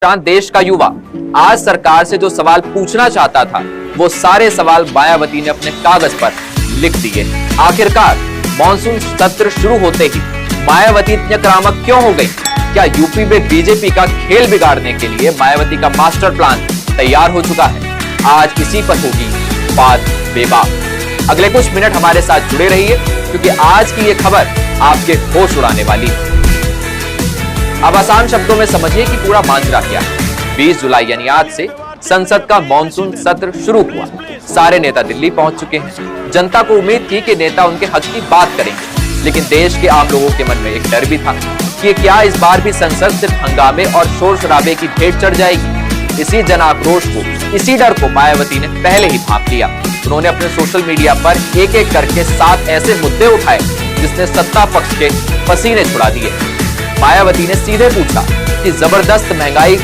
देश का युवा आज सरकार से जो सवाल पूछना चाहता था वो सारे सवाल मायावती ने अपने कागज पर लिख दिए। आखिरकार मॉनसून सत्र शुरू होते ही मायावती इतनी आक्रामक क्यों हो गई? क्या यूपी में बीजेपी का खेल बिगाड़ने के लिए मायावती का मास्टर प्लान तैयार हो चुका है? आज इसी पर होगी बात बेबाक। अगले कुछ मिनट हमारे साथ जुड़े रहिए क्योंकि आज की ये खबर आपके होश उड़ाने वाली है। अब आसान शब्दों में समझिए कि पूरा माजरा क्या है। 20 जुलाई यानी आज से संसद का मॉनसून सत्र शुरू हुआ। सारे नेता दिल्ली पहुंच चुके हैं। जनता को उम्मीद थी कि नेता उनके हक की बात करेंगे, लेकिन देश के आम लोगों के मन में एक डर भी था कि क्या इस बार भी संसद सिर्फ हंगामे और शोर शराबे की भेंट चढ़ जाएगी। इसी जन आक्रोश को, इसी डर को मायावती ने पहले ही भांप लिया। उन्होंने अपने सोशल मीडिया पर एक एक करके 7 ऐसे मुद्दे उठाए जिसने सत्ता पक्ष के पसीने छुड़ा दिए। मायावती ने सीधे पूछा कि जबरदस्त महंगाई,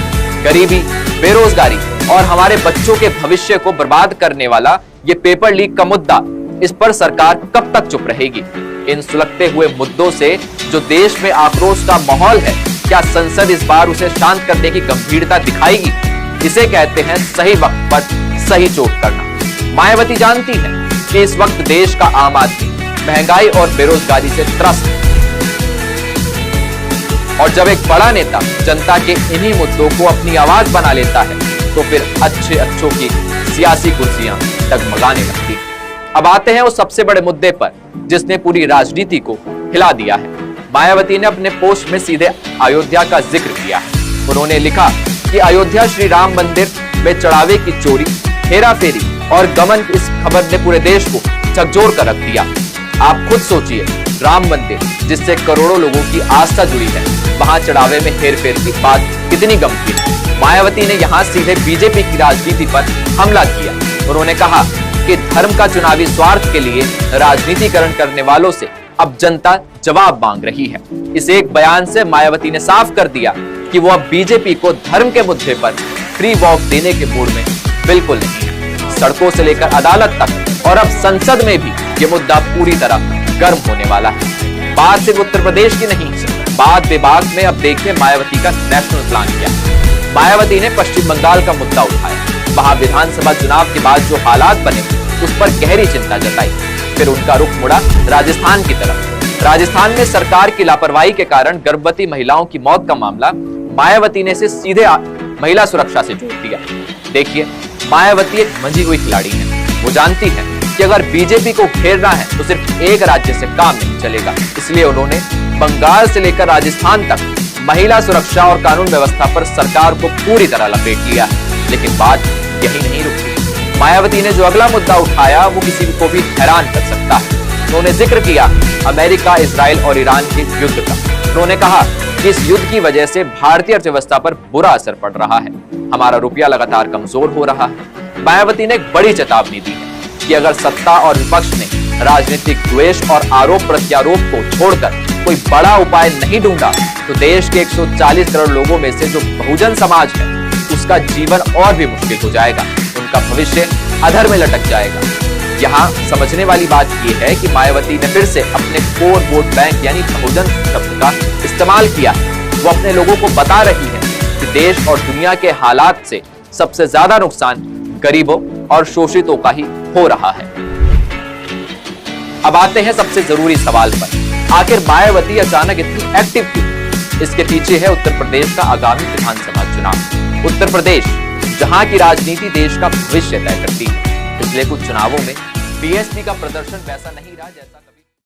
गरीबी, बेरोजगारी और हमारे बच्चों के भविष्य को बर्बाद करने वाला ये पेपर लीक का मुद्दा, इस पर सरकार कब तक चुप रहेगी? इन सुलगते हुए मुद्दों से जो देश में आक्रोश का माहौल है, क्या संसद इस बार उसे शांत करने की गंभीरता दिखाएगी? इसे कहते हैं सही वक्त पर सही चोट करना। मायावती जानती है कि इस वक्त देश का आम आदमी महंगाई और बेरोजगारी से त्रस्त है, और जब एक बड़ा नेता जनता के इन्हीं मुद्दों को अपनी आवाज बना लेता है तो फिर अच्छों की सियासी कुर्सियां डगमगाने लगती हैं। अब आते हैं उस सबसे बड़े मुद्दे पर जिसने पूरी राजनीति को हिला दिया है। मायावती ने अपने पोस्ट में सीधे अयोध्या का जिक्र किया है। उन्होंने लिखा कि अयोध्या श्री राम मंदिर में चढ़ावे की चोरी, हेराफेरी और गमन, इस खबर ने पूरे देश को झकझोर कर रख दिया। आप खुद सोचिए, राम मंदिर जिससे करोड़ों लोगों की आस्था जुड़ी है, वहां चढ़ावे में हेरफेर की बात कितनी गंभीर है। मायावती ने यहां सीधे बीजेपी की राजनीति पर हमला किया। उन्होंने कहा कि धर्म का चुनावी स्वार्थ के लिए राजनीतिकरण करने वालों से अब जनता जवाब मांग रही है। इस एक बयान से मायावती ने साफ कर दिया कि वो अब बीजेपी को धर्म के मुद्दे पर फ्री वॉक देने के मूड में बिल्कुल नहीं है। सड़कों से लेकर अदालत तक और अब संसद में भी ये मुद्दा पूरी तरह गर्म होने वाला है। बात सिर्फ उत्तर प्रदेश की नहीं, बात बेबाक में अब देखिए मायावती का नेशनल प्लान क्या है। मायावती ने पश्चिम बंगाल का मुद्दा उठाया। वहां विधानसभा चुनाव के बाद जो हालात बने उस पर गहरी चिंता जताई। फिर उनका रुख मुड़ा राजस्थान की तरफ। राजस्थान में सरकार की लापरवाही के कारण गर्भवती महिलाओं की मौत का मामला मायावती ने इसे सीधे महिला सुरक्षा से जोड़ दिया। देखिए, मायावती एक मंझी हुई खिलाड़ी है। वो जानती है कि अगर बीजेपी को घेरना है तो सिर्फ एक राज्य से काम नहीं चलेगा। इसलिए उन्होंने बंगाल से लेकर राजस्थान तक महिला सुरक्षा और कानून व्यवस्था पर सरकार को पूरी तरह लपेट लिया। लेकिन बात यही नहीं रुकी। मायावती ने जो अगला मुद्दा उठाया वो किसी को भी हैरान कर सकता है। उन्होंने जिक्र किया अमेरिका, इजराइल और ईरान के युद्ध का। उन्होंने कहा कि इस युद्ध की वजह से भारतीय अर्थव्यवस्था पर बुरा असर पड़ रहा है। हमारा रुपया लगातार कमजोर हो रहा है। मायावती ने एक बड़ी चेतावनी दी है कि अगर सत्ता और विपक्ष ने राजनीतिक द्वेष और आरोप प्रत्यारोप को छोड़कर कोई बड़ा उपाय नहीं ढूंढा तो देश के 140 करोड़ लोगों में से जो बहुजन समाज है उसका जीवन और भी मुश्किल हो जाएगा। उनका भविष्य अधर में लटक जाएगा। यहाँ समझने वाली बात यह है कि मायावती ने फिर से अपने कोर वोट बैंक यानी बहुजन शब्द का इस्तेमाल किया है। वो अपने लोगों को बता रही है कि देश और दुनिया के हालात से सबसे ज्यादा नुकसान गरीबों और शोषितों का ही हो रहा है। अब आते हैं सबसे जरूरी सवाल पर, आखिर मायावती अचानक इतनी एक्टिव क्यों? इसके पीछे है उत्तर प्रदेश का आगामी विधानसभा चुनाव। उत्तर प्रदेश जहां की राजनीति देश का भविष्य तय करती है। पिछले कुछ चुनावों में बीएसपी का प्रदर्शन वैसा नहीं रहा जैसा